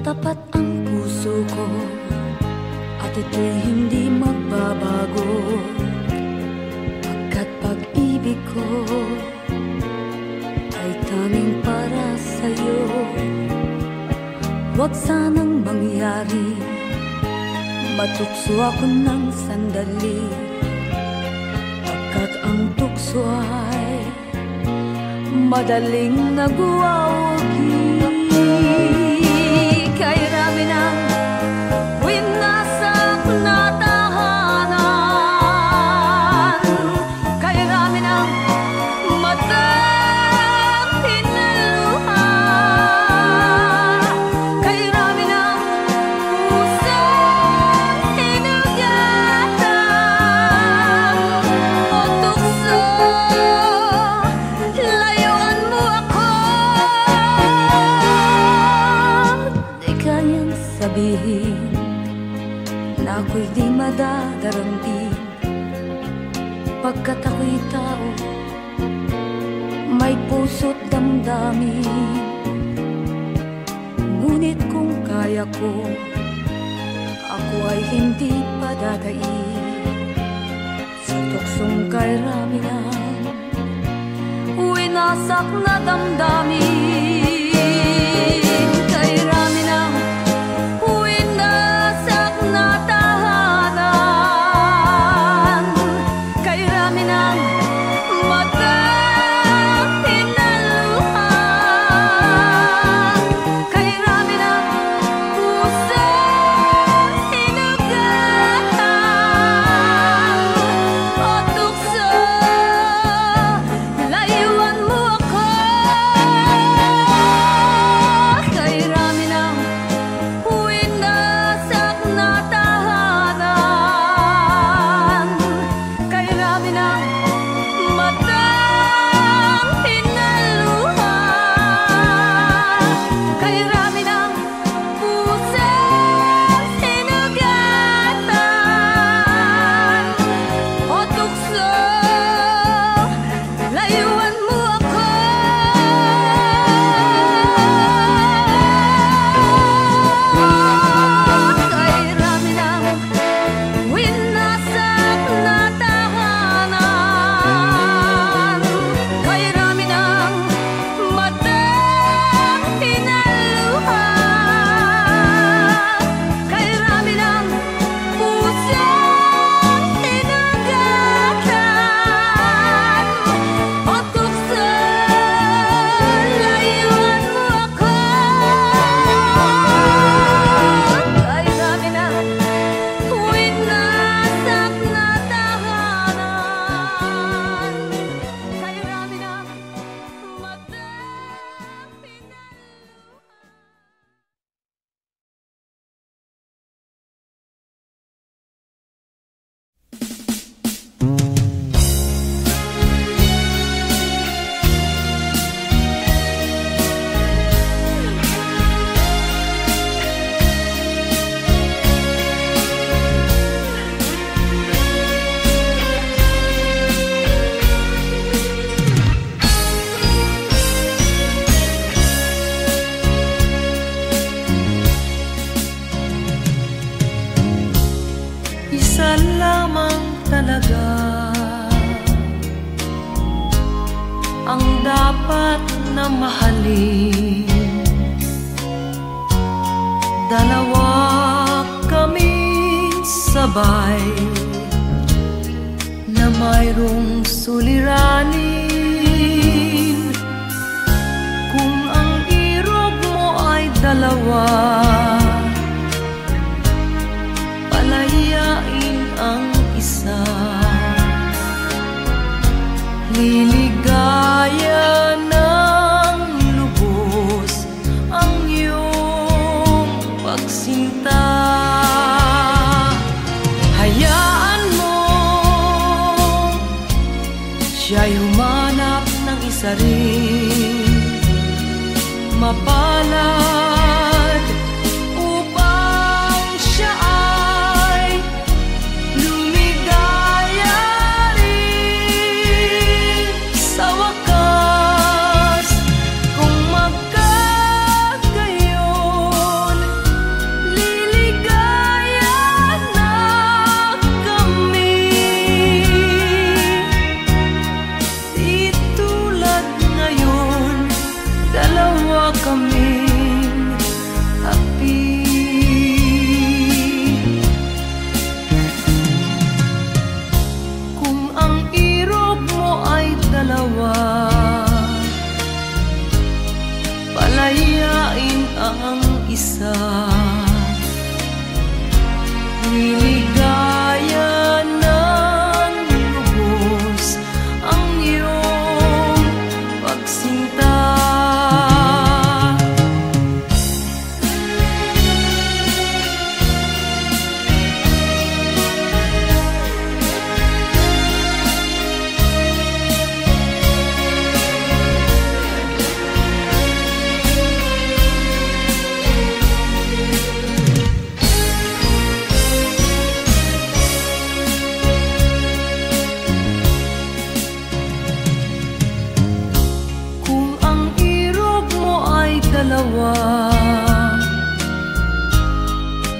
Tapat ang puso ko at ito'y hindi magbabago, pagkat pag-ibig ko ay tanging para sa'yo. Huwag sanang mangyari matukso ako ng sandali, pagkat ang tukso ay madaling nagwawagi. Kay rami ng winasak na tahanan, kay rami ng matang pinaluha, kay rami ng pusong hinugatan o tukso, layuan mo ako. Di kayang sabihin na ako'y di madadaramdin, pagkat ako'y tao, may puso't damdamin. Ngunit kung kaya ko, ako ay hindi padadain sa tuksong kay rami ng winasak na damdamin. Kay rami ng winasak na tahanan, kay rami ng matang pinaluha, kay rami ng pusong hinugatan o tukso, layuan mo ako. Kay rami ng winasak na tahanan, kay rami ng matang pinaluha, kay rami ng pusong hinugatan o tukso, layuan mo ako. Kay rami ng winasak na tahanan, kay rami ng matang pinaluha, kay rami ng pusong hinugatan o tukso, layuan mo ako. Kay rami ng winasak na tahanan, kay rami ng matang Isa lamang talaga ang dapat na mahalin. Dalawa kaming sabay na mayroong suliranin. Kung ang irog mo ay dalawa, palayain ang isa. Liligaya ng lubos ang iyong pagsinta. Hayaan mo siya'y humanap ng isa rin, mapalad, upang siya ay lumigaya rin sa wakas. Kung magkagayon, isa. Niligaya ng lubos ang iyong pagsinta.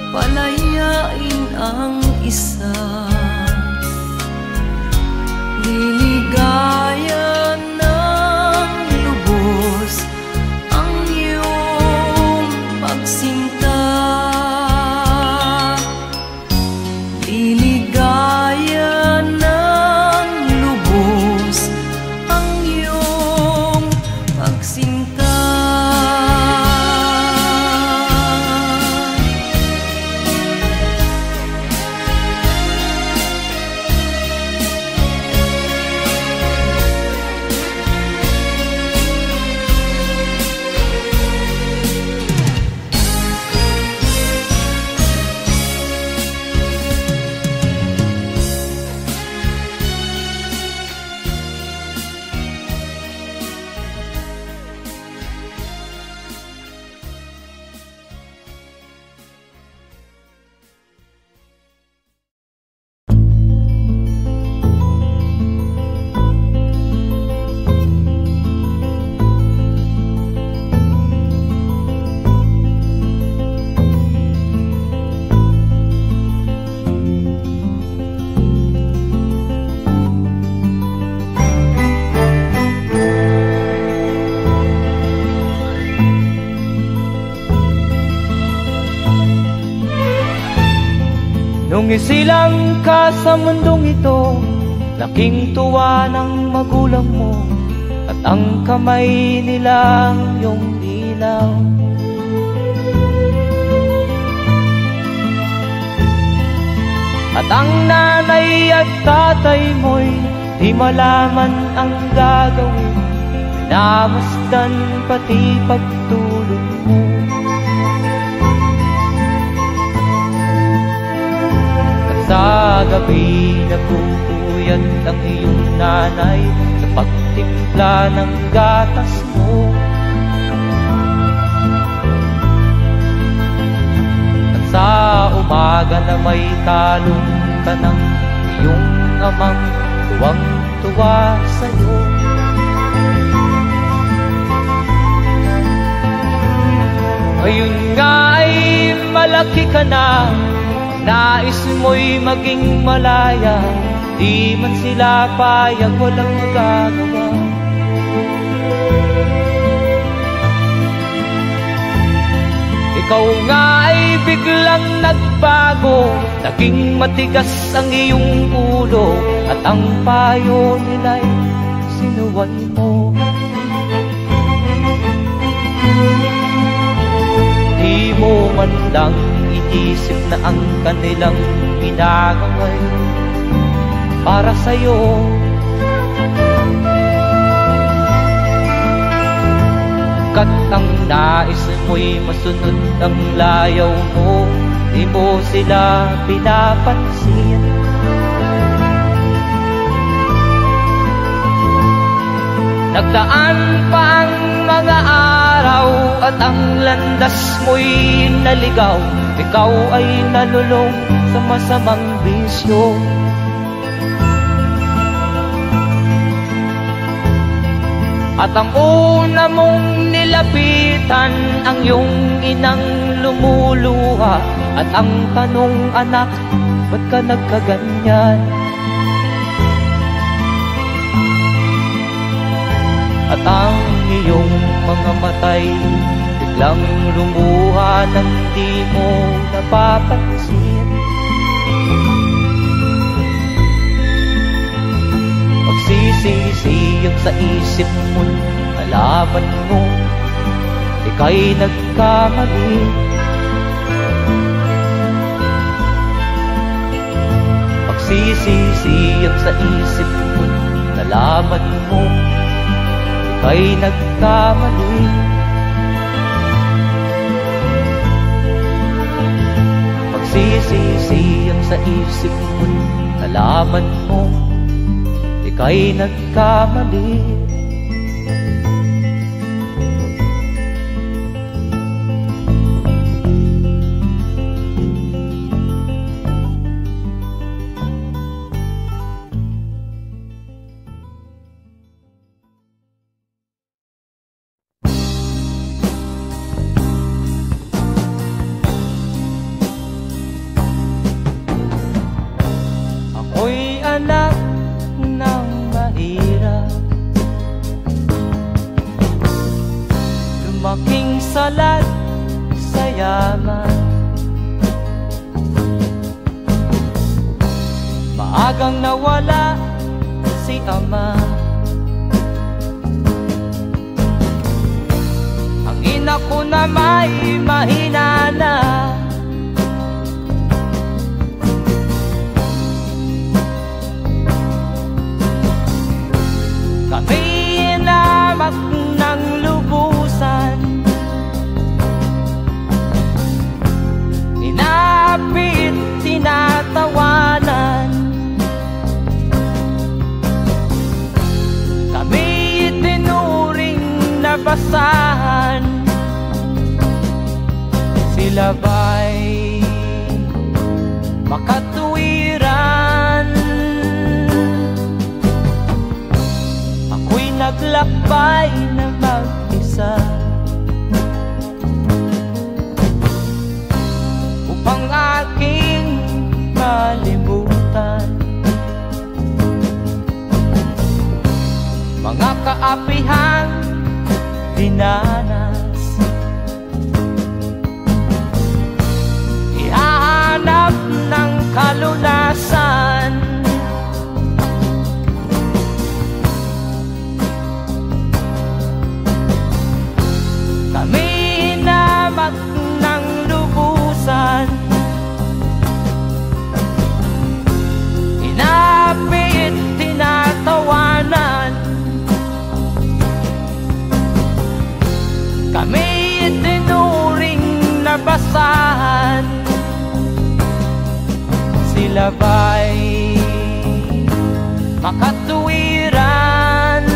Palayain ang isa. Liligaya ng lubos ang iyong pagsinta. Liligaya ng lubos ang iyong pagsinta. Nung isilang ka sa mundong ito, laking tuwa ng magulang mo, at ang kamay nila iyong ilaw. At ang nanay at tatay mo'y di malaman ang gagawin, namasdan pati pagtulog mo. Sa gabi nagpupuyat ang iyong nanay sa pagtimpla ng gatas mo. At sa umaga na may talong ka ng iyong amang tuwang-tuwa sa'yo. Ngayon nga ay malaki ka na, nais mo'y maging malaya, di man sila payag, walang magagawa. Ikaw nga ay biglang nagbago, naging matigas ang iyong ulo, at ang payo nila'y sinuway mo. Di mo man lang inisip na ang kanilang ginagawa'y para sa'yo. Kat ang nais mo'y masunod ang layaw mo, di mo sila pinapansin. Nagdaan pa ang mga araw at ang landas mo'y naligaw, ikaw ay nalulong sa masamang bisyo. At ang una mong nilapitan ang iyong inang lumuluha, at ang tanong, anak, ba't ka nagkaganyan? At ang iyong mga matay biglang lumuha nang di mo napapansin. Magsisisiyag sa isip mo, nalaman mo ika'y nagkamali. Pagsisisiyang sa isip mo, nalaman mo ika'y nagkamali. Pagsisisiyang sa isip mo, nalaman mo ika'y nagkamali. Ako'y anak ng mahirap, lumaking salat sa yaman. Maagang nawala si ama, ang ina ko na may mahina na. Kami inamak ng lubusan, inapit, tinatawanan. Kami itinuring na basahan, sila ba'y makatuwiran? Ako'y naglakbay na mag-isa upang aking malimutan mga kaapihang dinanas. Ihahanap ng kalunasan, kami inamak ng lubusan, inapit, tinatawanan. Kami itinuring na basahan, sila ba'y makatuwiran?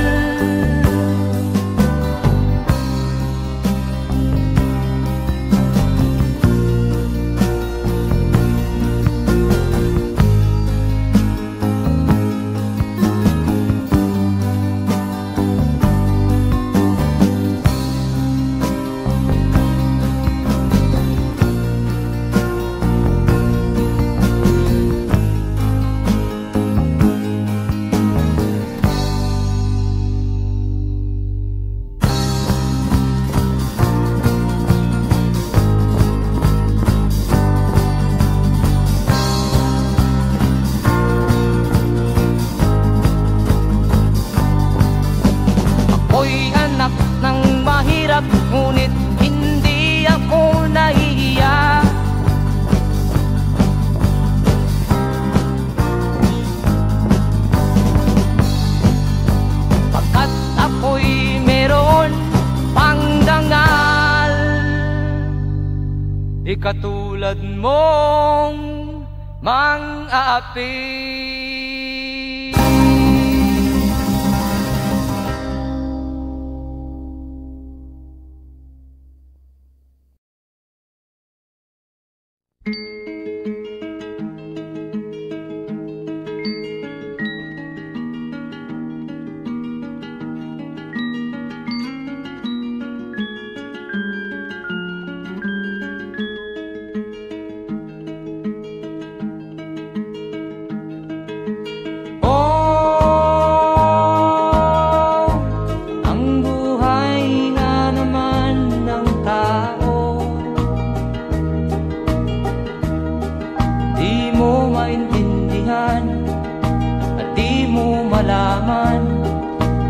Ako'y anak ng mahirap, ngunit hindi ako nahihiya. Pagkat ako'y meron pang dangal, di katulad mong mang-aapi. Malaman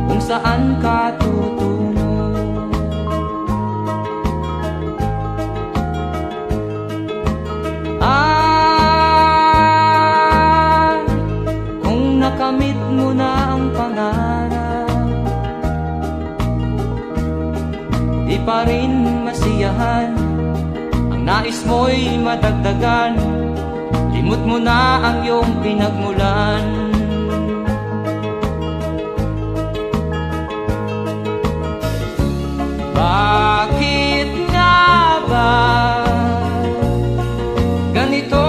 kung saan ka tutungo. Ginamit mo na ang pangarap, di pa rin masiyahan. Ang nais mo'y madagdagan, limot mo na ang iyong pinagmulan. Bakit nga ba ganito?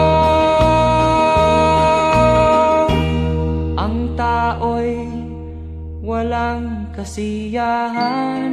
Ang tao'y walang kasiyahan.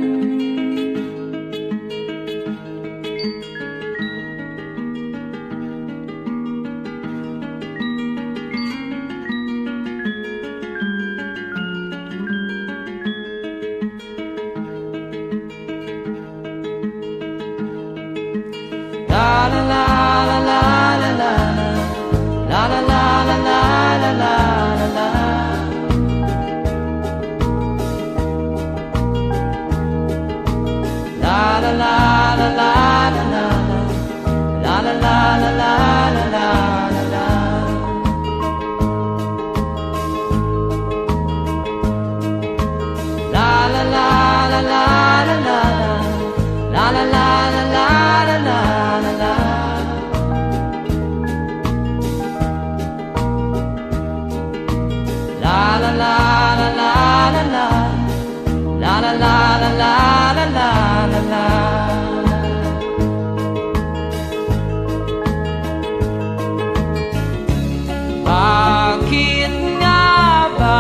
Bakit nga ba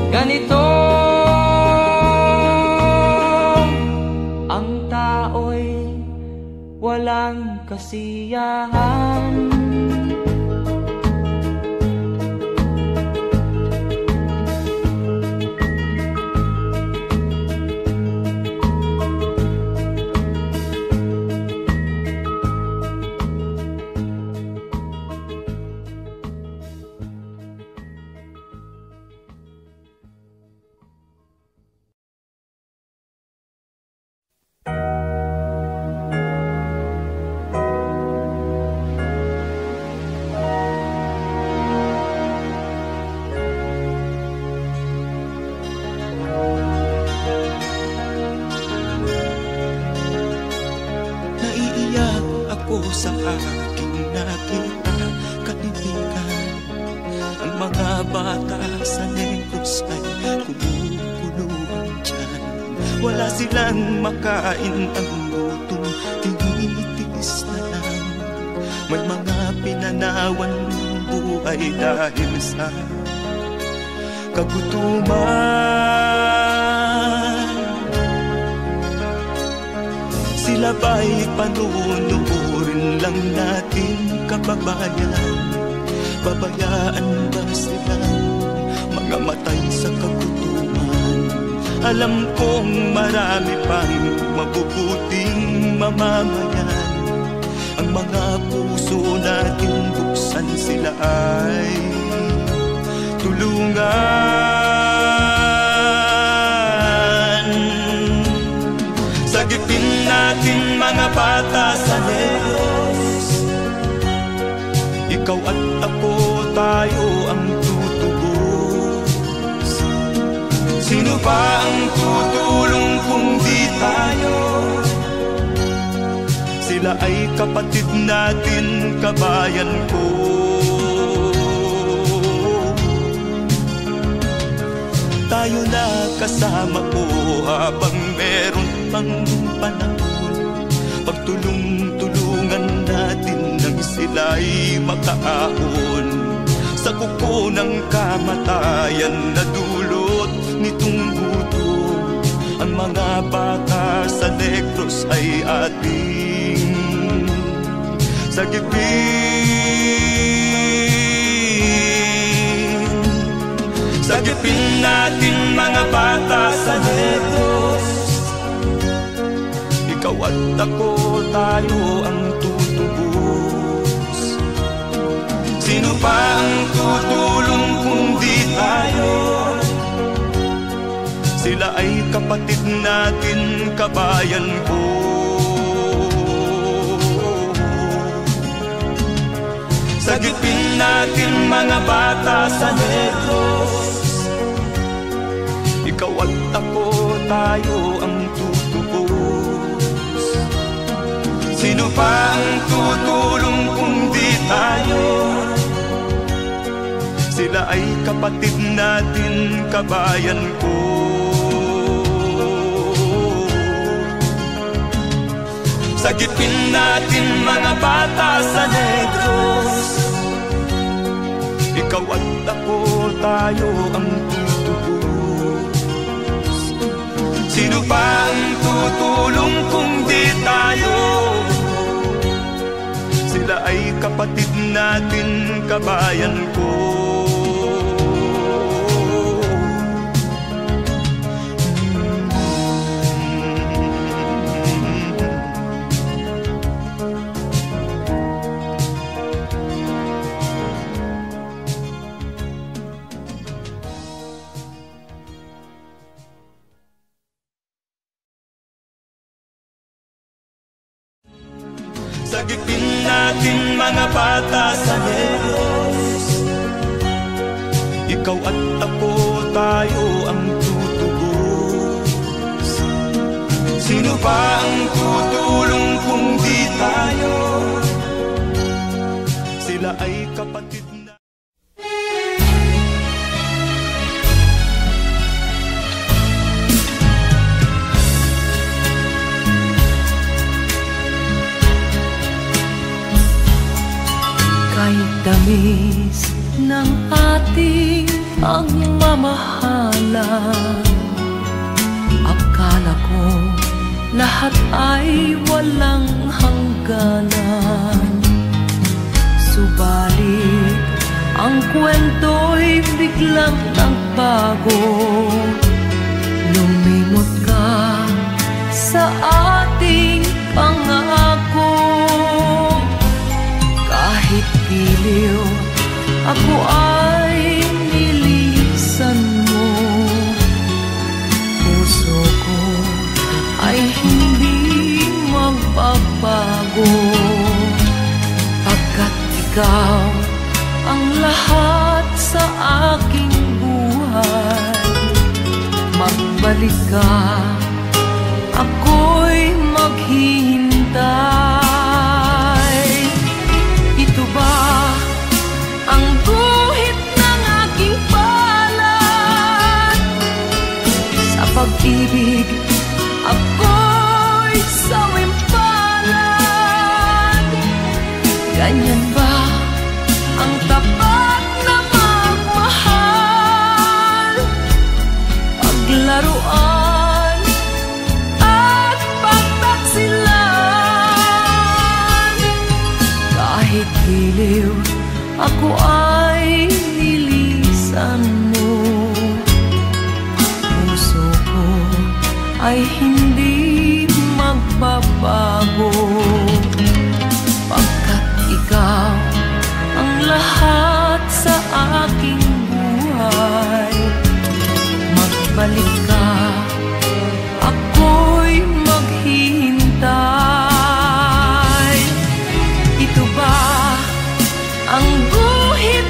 ganito? Ang tao'y walang kasiyahan. Sa aking nakita, kaibigan, ang mga bata sa Negros ay kumukuluan dyan. Wala silang makain, ang gutom tinitiis na lang. May mga pinanawan ng buhay dahil sa kagutuman. Sila ba'y panunurin lang natin, kababayan? Babayaan ba silang mga matay sa kagutuman? Alam kong marami pang mabubuting mamamayan. Ang mga puso natin buksan, sila ay tulungan. Sagipin natin mga bata sa Negros, ikaw at ako, tayo ang tutubos. Sino ba ang tutulong kung di tayo? Sila ay kapatid natin, kabayan ko. Tayo na kasama ko habang meron pang panahon. Pagtulong-tulungan natin nang sila'y makaahon sa kuko ng kamatayan na dulot nitong gutom. Ang mga bata sa Negros ay ating sagipin. Sagipin natin mga bata sa Negros, ikaw at ako, tayo ang tutubos. Sino pa ang tutulong kung di tayo? Sila ay kapatid natin, kabayan ko. Sagipin natin mga bata sa Negros. Ikaw at ako, tayo ang tutubos. Sino pa ang tutulong kung di tayo? Sila ay kapatid natin, kabayan ko. Sagipin natin mga bata sa Negros. Ikaw at ako, tayo ang tutubos. Sino pa ang tutulong kung di tayo? Sila ay kapatid natin, kabayan ko. Sagipin natin mga bata sa Negros. Ikaw at ako, tayo ang tutubos. Sino pa ang tutulong kung di tayo? Sila ay kapatid na. Kahit tamis ng ating pagmamahalan, akala ko lahat ay walang hangganan. Subalit ang kwento'y biglang nagbago. Lumimot ka sa ating pangako. Kahit giliw, ako ay nilisan mo. Puso ko ay hindi magbabago, pagkat ikaw ang lahat sa aking buhay. Magbalik ka, ako'y maghihintay. Ito ba ang guhit ng aking palad? Sa pag-ibig, ako'y sawimpalad. Ganyan ba ang tapat na magmahal? Paglaruan at pagtaksilan. Kahit giliw, ako ay nilisan mo. Puso ko ay hindi magbabago, pagkat ikaw ang lahat sa aking buhay. Magbalik ka, ako'y maghihintay. Ito ba ang guhit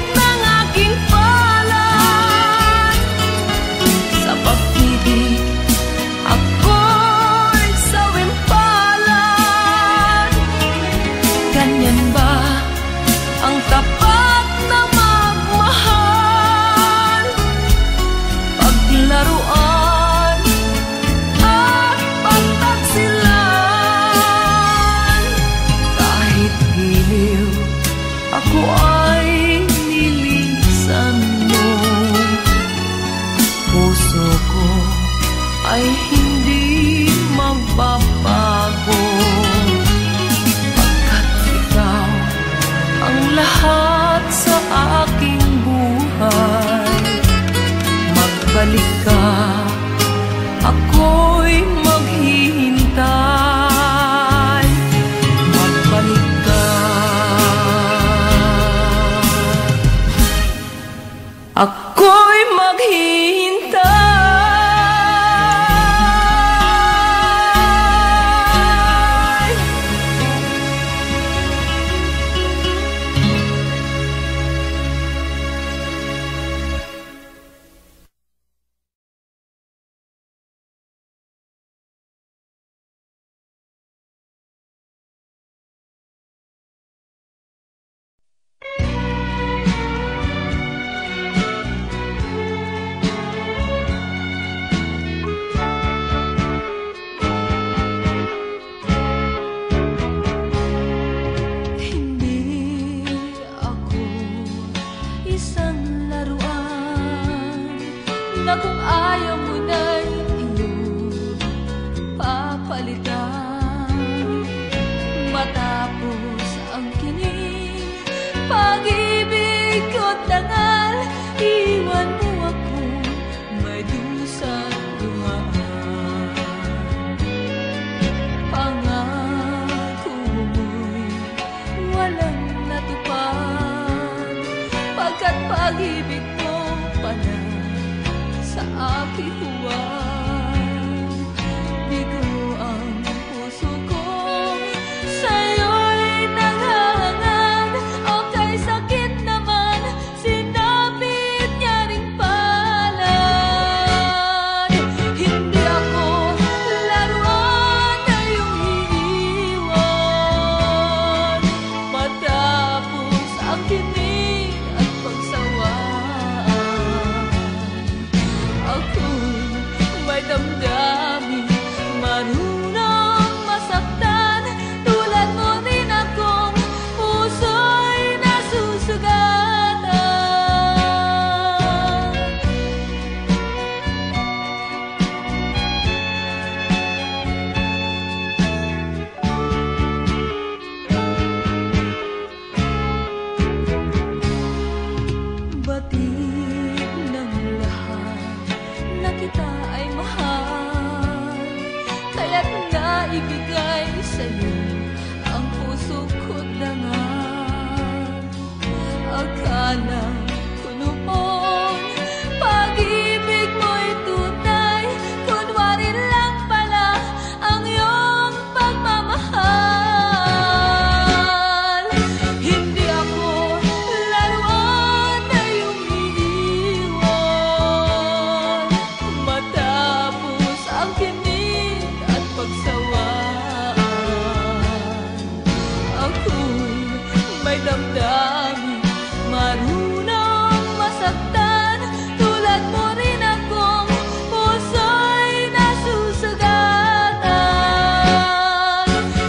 may damdamin, marunong masaktan. Tulad mo rin akong puso'y nasusugatan.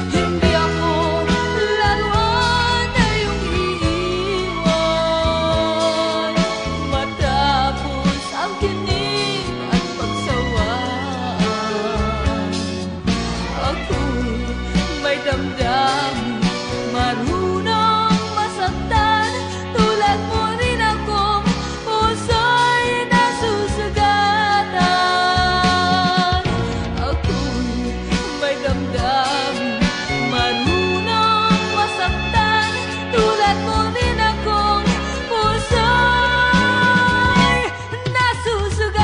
Hindi ako laruan na iyong iiwan matapos ang kinig at pagsawaan. Ako'y may damdamin, marunong masaktan. Tulad mo rin akong puso'y nasusugatan. Ako'y may damdamin, marunong masaktan. Tulad mo rin akong puso'y nasusugatan.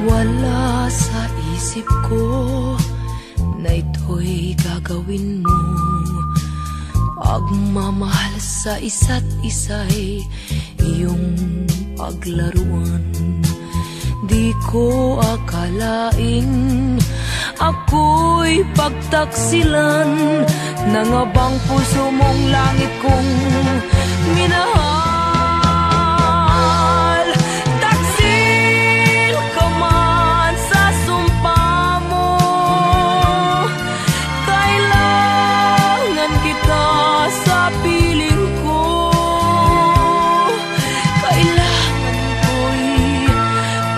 Wala sa isip ko na ito'y gagawin mo. Pagmamahal sa isa't isa'y iyong paglaruan. Di ko akalain ako'y pagtaksilan ng abang puso mong langit kong minahal. Taksil ka man sa sumpa mo, kailangan kita sa piling ko. Kailangan ko'y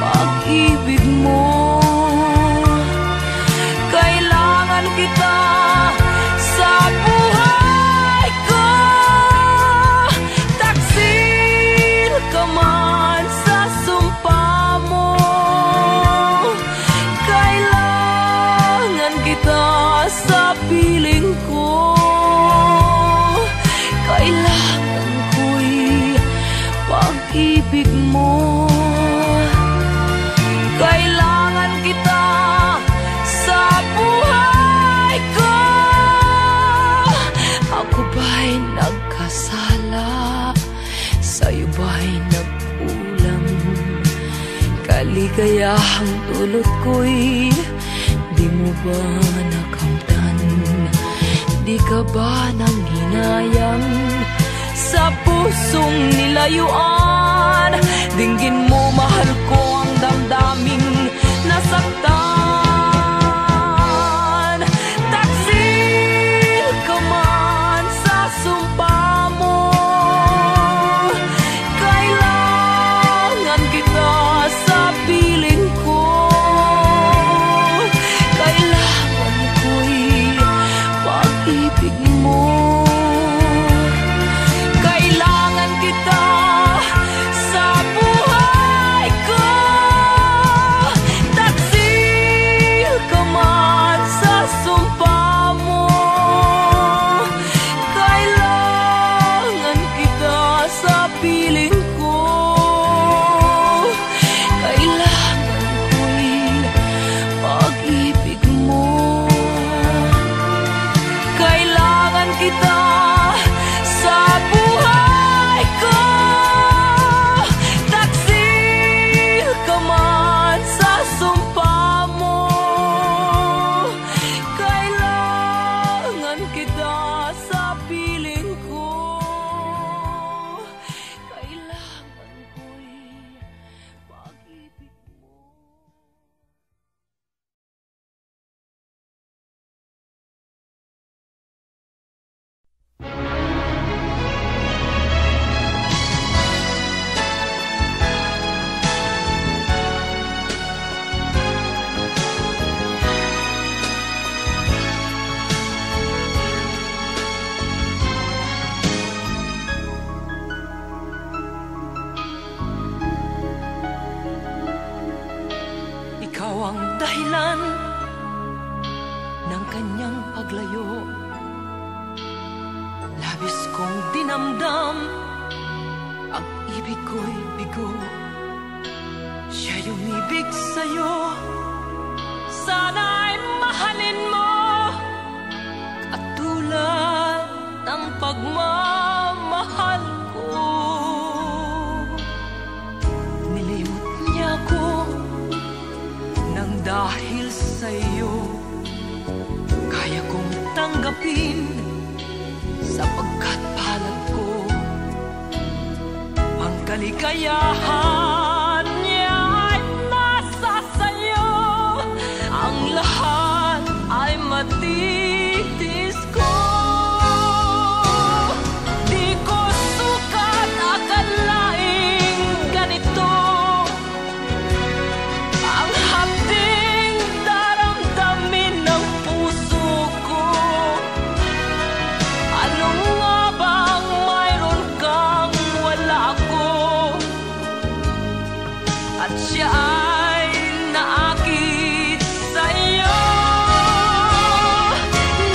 pag-ibig mo. Kailangan kita sa buhay ko. Taksil ka man sa sumpa mo, kailangan kita sa piling ko. Kailangan ko'y pag-ibig mo. Kailangan kita sa buhay ko. Ako ba'y nagkasala? Sa'yo ba'y nagkulang? Kaligayahang dulot ko'y di mo ba nakamtan? Di ka ba nanghinayang sa pusong nilayuan? Dinggin mo, mahal ko, ang damdaming nasaktan. Taksil ka man sa sumpa mo, kailangan kita sa piling ko. Kailangan ko'y pag-ibig mo. Kailangan kita sa buhay ko. Taksil ka man sa sumpa mo, kailangan kita sa piling ko. Kailangan ko'y pag-ibig mo. Kailangan kita sa buhay ko. Taksil ka man sa sumpa mo, kailangan kita sa piling ko. Kailangan ko'y pag-ibig mo. Ikaw ang dahilan ng kanyang paglayo. Labis kong dinamdam ang ibig ko'y bigo. Siya'y umibig sa'yo, sana'y mahal dahil sa'yo kaya kong tanggapin, sapagkat palad ko ang kaligayahan niya ay nasa sa'yo. Ang lahat ay matitis ko. Di ko sukat akalaing ganito ang hapding daramdamin ng puso ko. Ano nga bang mayroon kang wala ako? At siya ay naakit sa'yo.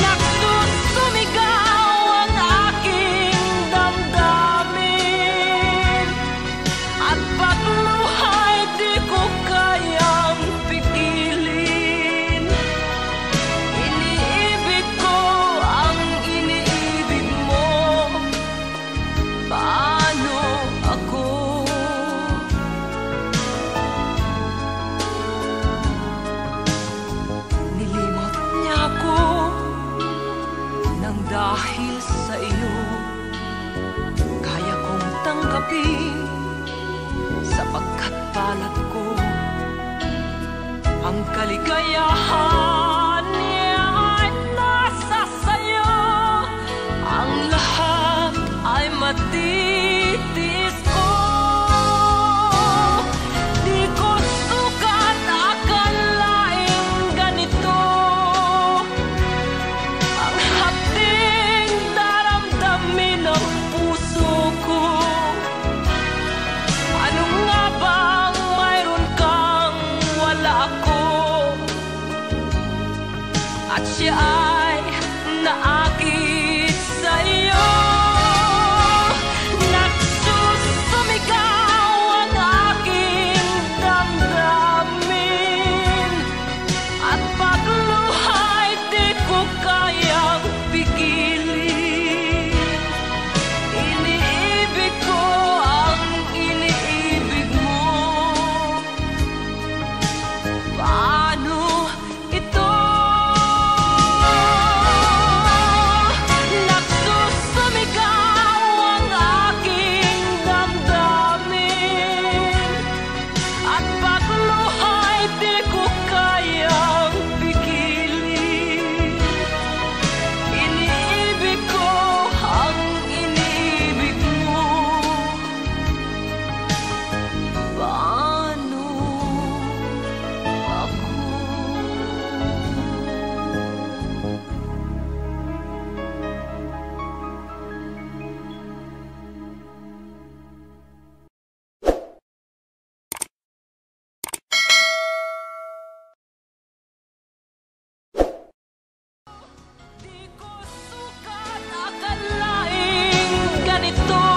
Nagsusumigaw ang aking damdamin, at pagluhay di ko kayang pigilin. Iniibig ko ang iniibig mo. Paano ako? Nilimot niya ako nang dahil sa iyo kaya kong tanggapin, sapagkat palad ko ang kaligayahan niya ay nasa sayo. Ang lahat ay matitis ko. Di ko sukat akalaing ganito ang hapding daramdamin ng puso ko. Ano nga bang mayroon kang wala ako? At siya ay naakit sa'yo. Nagsusumigaw ang aking damdamin, at pagluhay di ko kayang pigilin. Iniibig ko ang iniibig mo. Paano ito? Nagsusumigaw ang aking damdamin, at pagluhay di ko kayang pigilin. Iniibig ko ang iniibig mo. Paano ako? Di ko sukat akalaing ganito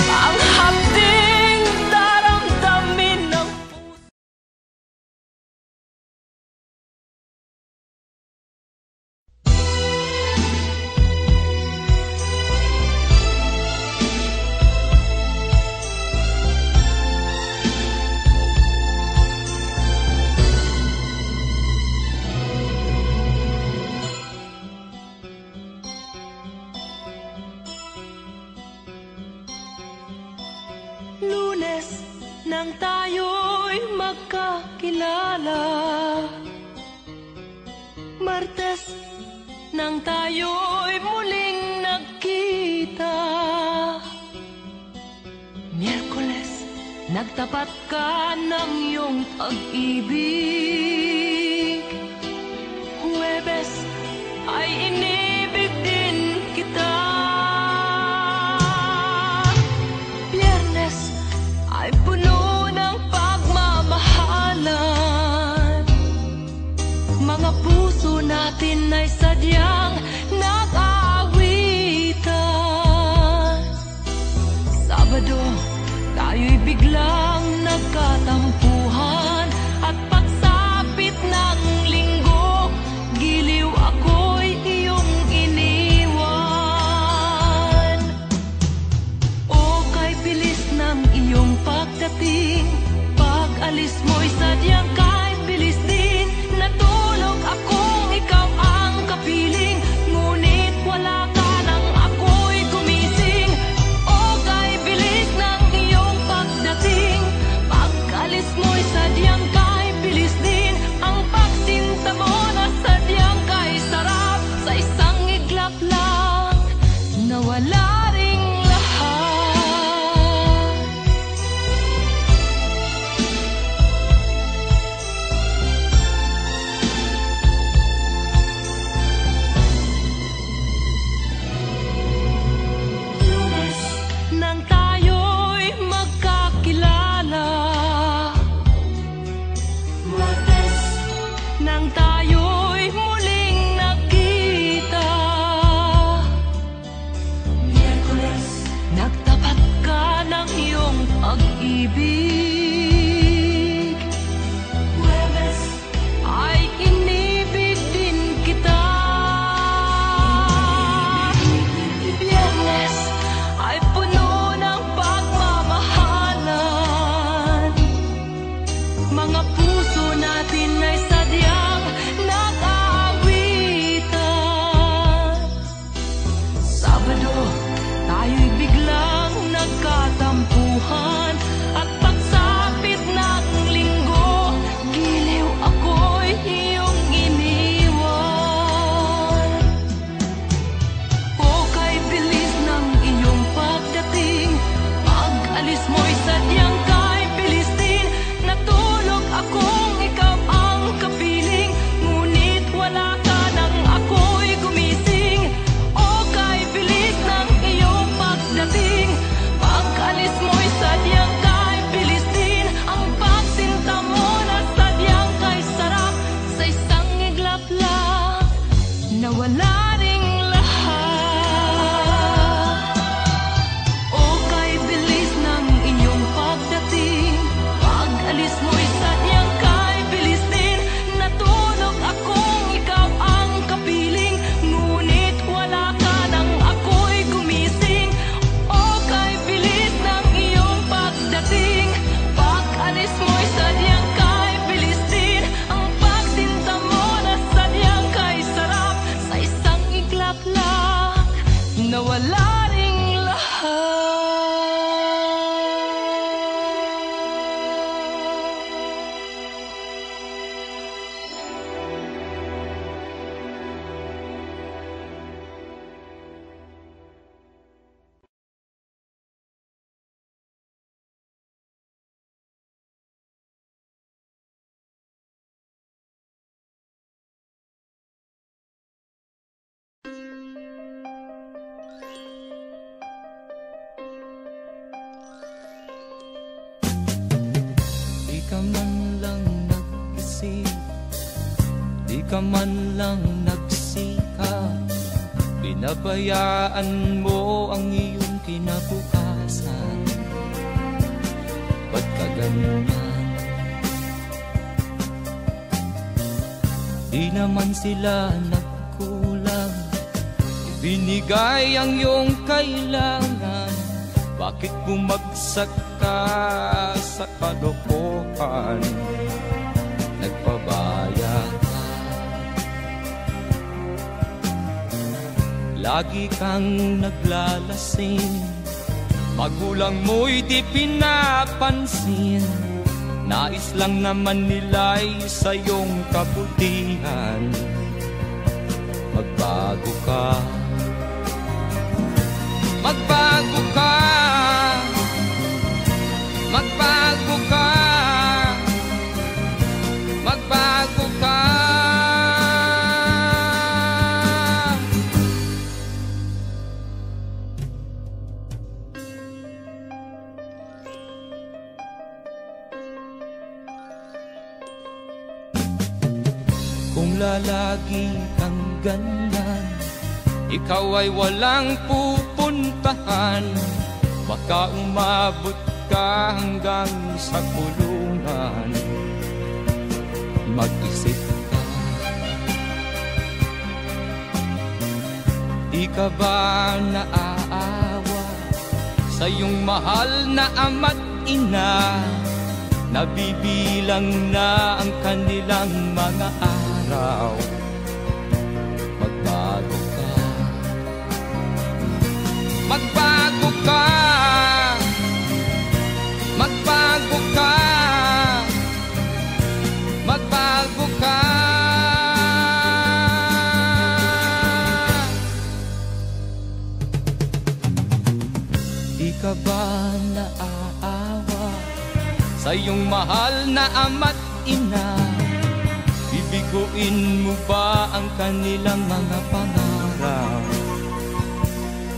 ang hapding daramdamin ng puso. Lunes nang tayo'y magkakilala, Martes nang tayo'y muling nagkita, Miyerkules nagtapat ka ng iyong pag-ibig, Huwebes ay inibig din kita, Biyernes ay puno ng pagmamahalan. Mga puso natin ay sadyang nag-aawitan. Sabado, tayo'y biglang nagkatampuhan, at paksa mo'y sadyang kahit bilis din. Natulog akong ikaw ang kapiling, ngunit wala ka nang ako'y gumising. O kay bilis ng iyong pagdating, pag-alis mo'y sadyang kahit bilis din. Ang pagsinta mo na sadyang kahit sarap, sa isang iglap lang nawala ring lahat. Lunes nang tayo'y magkakilala, Martes nang tayo'y muling nagkita, Miyerkules nagtapat ka ng iyong pag-ibig, Huwebes ay inibig din kita, Biyernes ay puno ng pagmamahalan. Mga puso natin ay sadyang nag-aawitan. Sabado, tayo'y biglang nagkatampuhan, at pagsapit ng linggo, giliw ako'y iyong iniwan. O kay bilis ng iyong pagdating, pag-alis mo'y sadyang kahit bilis din. Natulog akong ikaw ang kapiling, ngunit wala ka nang ako'y gumising. O kay bilis ng iyong pagdating, pag-alis mo'y sadyang kahit bilis din. Ang pagsinta mo na sadyang kahit sarap, sa isang iglap lang nawala ring lahat. O kay bilis ng iyong pagdating, pag-alis mo'y sadyang kahit bilis din. Natulog akong ikaw ang kapiling, ngunit wala ka nang ako'y gumising. O kay bilis ng iyong pagdating, pag-alis mo'y sadyang kahit bilis din. Ang pagsinta mo na sadyang kahit sarap, sa isang iglap lang nawala ring lahat. Di ka man lang nag-isip, di ka man lang nagsikap, pinabayaan mo ang iyong kinabukasan. Ba't ka ganyan? Di naman sila nagkulang, ibinigay ang iyong kailangan. Bakit bumagsak ka sa kalokohan? Nagpabaya ka, lagi kang naglalasing, magulang mo'y di pinapansin. Nais lang naman nila'y sa iyong kabutihan. Magbago ka, magbago ka, magbago ka, magbago ka. Kung lalagi kang ganyan, ikaw ay walang pupuntahan. Baka umabot ka hanggang sa kulungan. Mag-isip ka, di ka ba naaawa sa iyong mahal na ama't ina? nabibilang na ang kanilang mga araw. Magbago ka, magbago ka, magbago ka, magbago ka. Di ka ba naaawa sa iyong mahal na ama't ina? Bibiguin mo ba ang kanilang mga pangarap?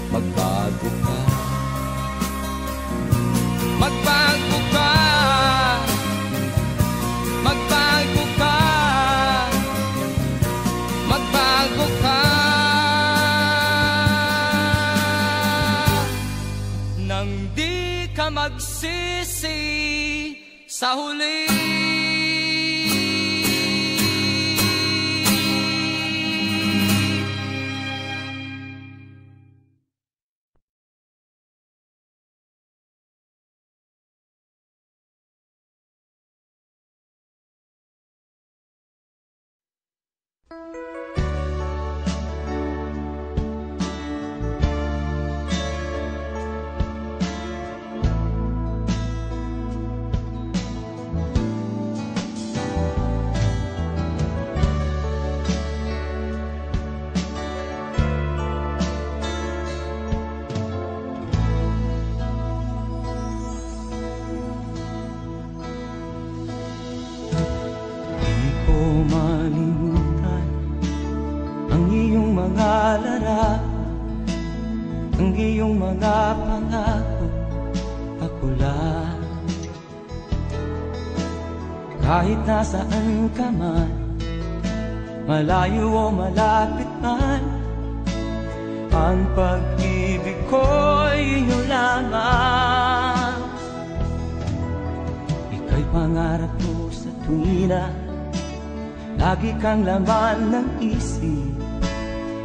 Magbago ka, magbago ka, magbago ka, magbago ka. Nang di ka magsisi sa huli. Ang iyong mga pangako, ako lang. Kahit nasaan ka man, malayo o malapit man, ang pag-ibig ko'y iyo lamang. Ika'y pangarap ko sa tuwina, lagi kang laman ng isip.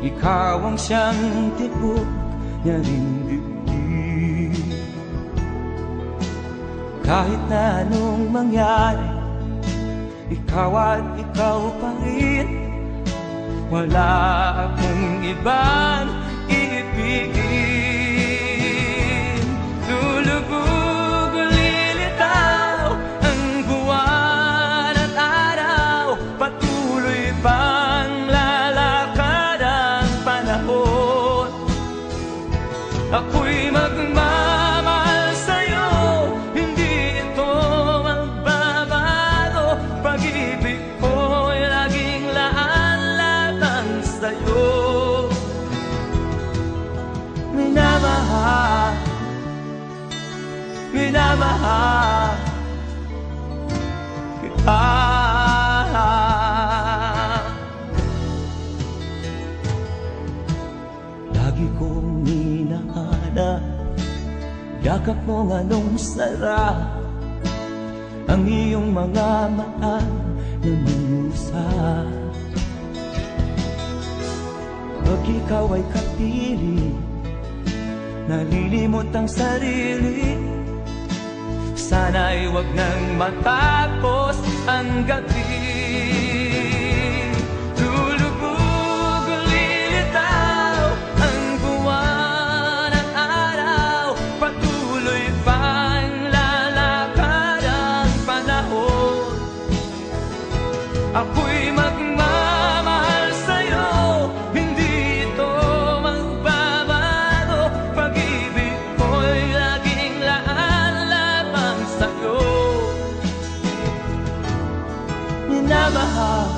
Ikaw ang siyang tibok niya ring dibdib. Kahit na anong mangyari, ikaw at ikaw pa rin. Wala akong ibang iibigin. Lulubog o lilitaw ang buwan at araw, patuloy pang lalakad ang panahon. Ako'y magmamahal sa'yo, hindi ito magbabago. Pag-ibig ko'y laging laan-latang sa'yo. Minamahal, minamahal kita. Lagi kong hinahanap yakap mo nga nung sarap, ang iyong mga mata na minusap. Pag ikaw ay kapiling, nalilimot ang sarili. Sana'y wag nang matapos ang gabi. Lulubog o lilitaw ang buwan at araw, patuloy pang lalakad ang panahon. Ako'y magmamahal sa'yo, hindi ito magbabago. Pag-ibig ko'y laging laan lamang sa'yo. Minamahal,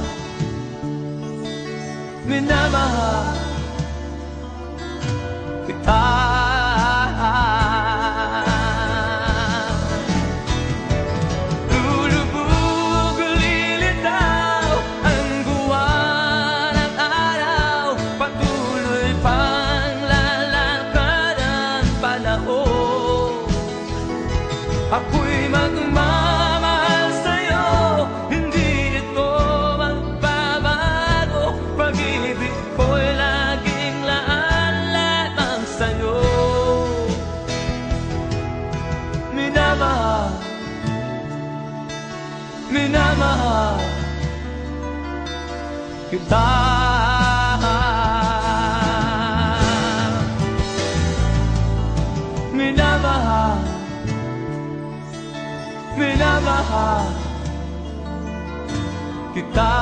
minamahal kita. Lulubog o lilitaw ang buwan at araw, patuloy pang lalakad ang panahon. Ako'y magmamahal sa'yo, hindi ito magbabago. Pag-ibig ko'y laging minamahal kita. Minamahal, minamahal kita.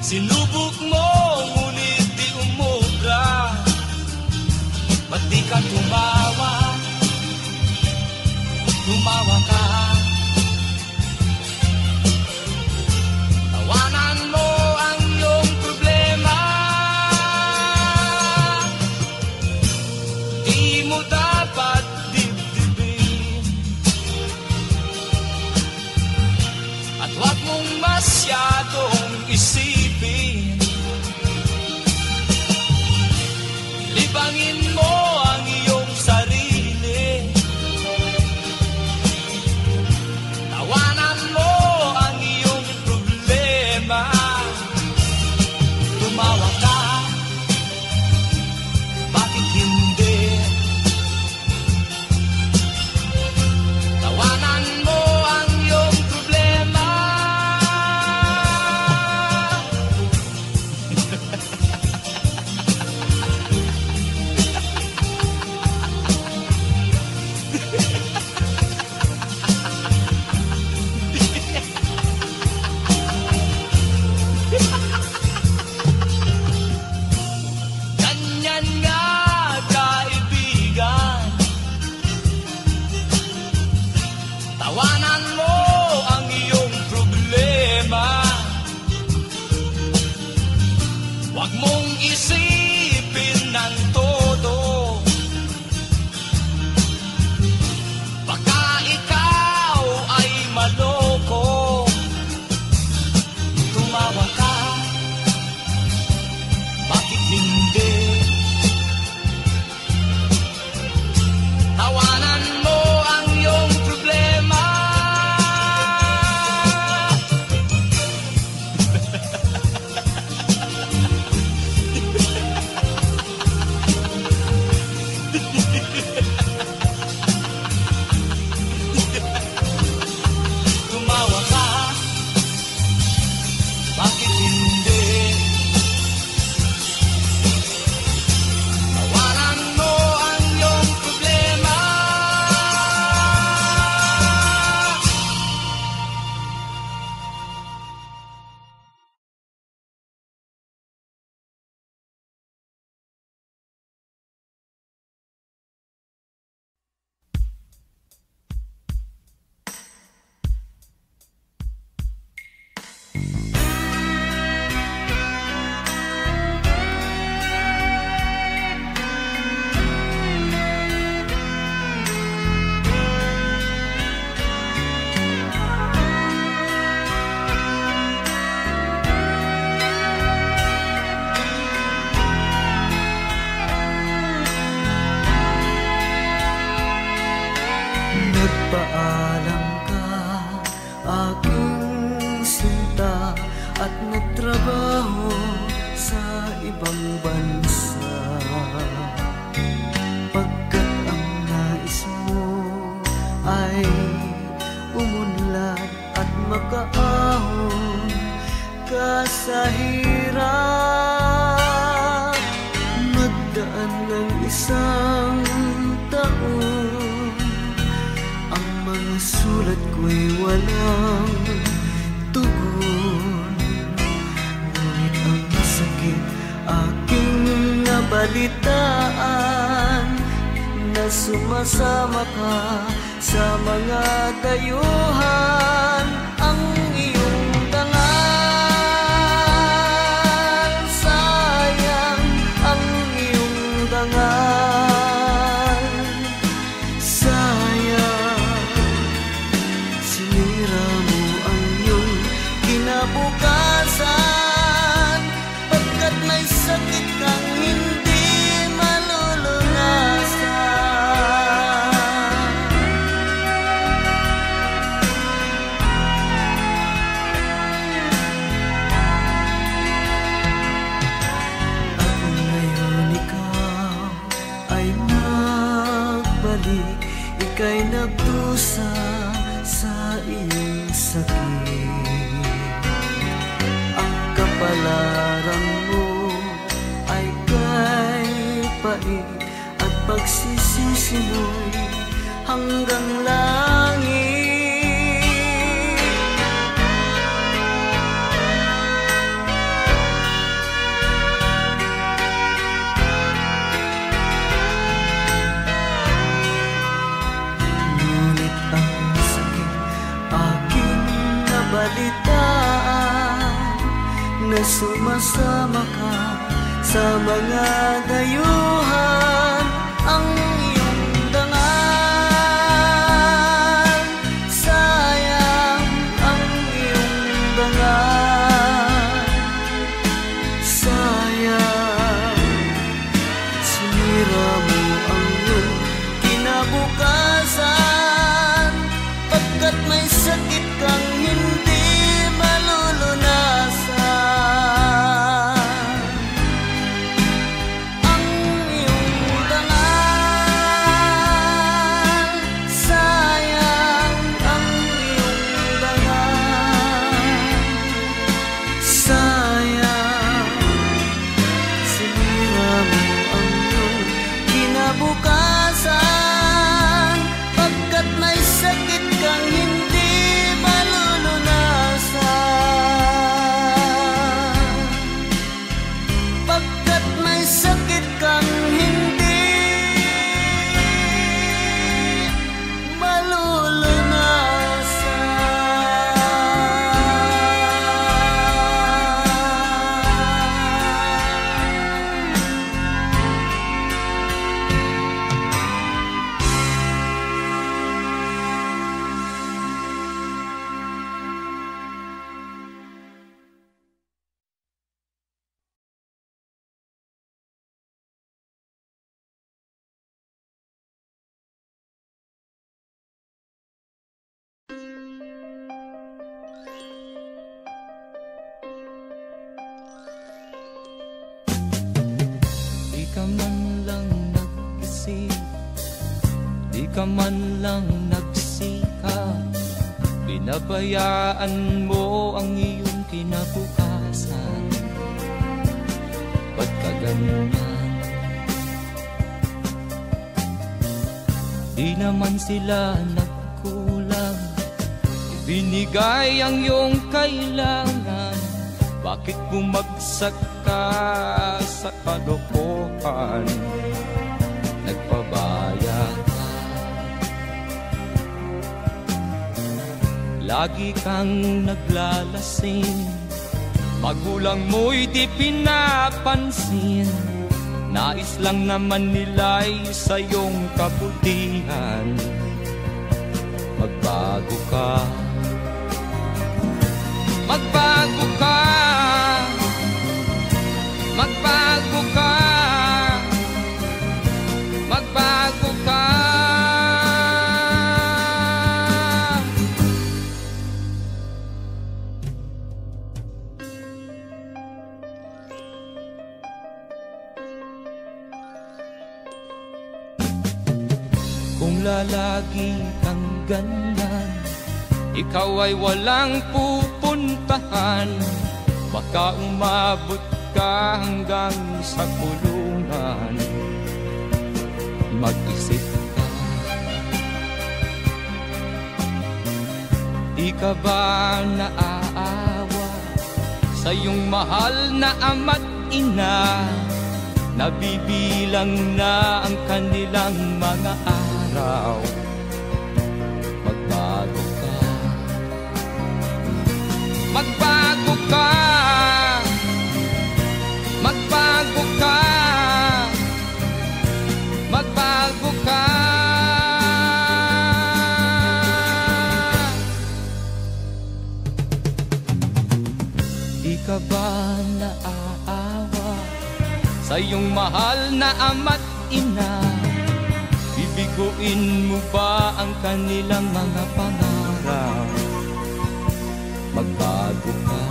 Sinubok mo, ngunit di umubra. Ba't di ka tumawa? Tumawa ka. Tawanan mo ang iyong problema. Di mo dapat dibdibin. At huwag mong masyadong isipin. Libangin mo ang iyong sarili. Tawanan mo ang iyong problema. Tumawa ka. Bakit hindi? Tawanan mo ang iyong problema. Ganyan nga, kaibigan. Tawanan mo ang iyong problema. Huwag mong isipin ng todo. Baka ikaw ay maloko. Tumawa ka. Bakit hindi? Tawanan mo ang iyong problema. Tumawa ka. Bakit hindi? Tawanan mo ang iyong problema. Nagpaalam ka, aking sinta, at nagtrabaho sa ibang bansa. Pagkat ang nais mo ay umunlad at makaahon ka sa hirap. Magdaan ng isang taon Ang mga sulat ko'y walang tugon, ngunit ang sakit aking nabalitaan, na sumasama ka sa mga dayuhan. Ang iyong dangal, sayang ang iyong dangal, sayang sinira mo ang iyong kinabukasan, pagkat may sakit kang hindi ika'y nagdusa sa iyong sakit. Ang kapalaran mo ay kay pait, at pagsisisi mo'y hanggang langit. Na sumasama ka sa mga dayuhan. Ang iyong dangal, sayang ang iyong dangal, sayang sinira mo ang iyong kinabukasan, pagkat may sakit kang hindi malulunasan. Ka man lang nagsikap, binabayaan mo ang iyong kinabukasan. Ba't ka ganyan? Di naman sila nagkulang, ibinigay ang iyong kailangan. Bakit bumagsak ka sa kalokohan? Nagpabaya ka, lagi kang naglalasing, magulang mo'y di pinapansin. Nais lang naman nila'y sa iyong kabutihan. Magbago ka, magbago ka, magbago ka, magbago ka. Kung lalagi kang ganyan, ikaw ay walang pupuntahan. Baka umabot ka hanggang sa kulungan. Mag-isip ka, Di ka ba naaawa sa iyong mahal na ama't ina? Nabibilang na ang kanilang mga araw. Magbago ka, magbago ka, magbago ka, magbago ka. Di ka ba naaawa sa iyong mahal na ama't ina? Bibiguin mo ba ang kanilang mga pangarap? Magbago ka,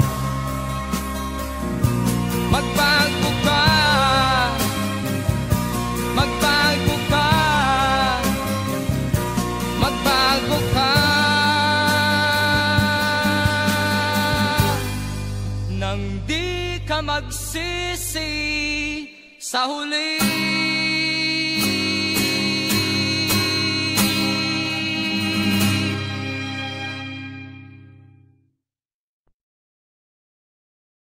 magbago ka, magbago ka, magbago ka. Nang di ka magsisi sa huli.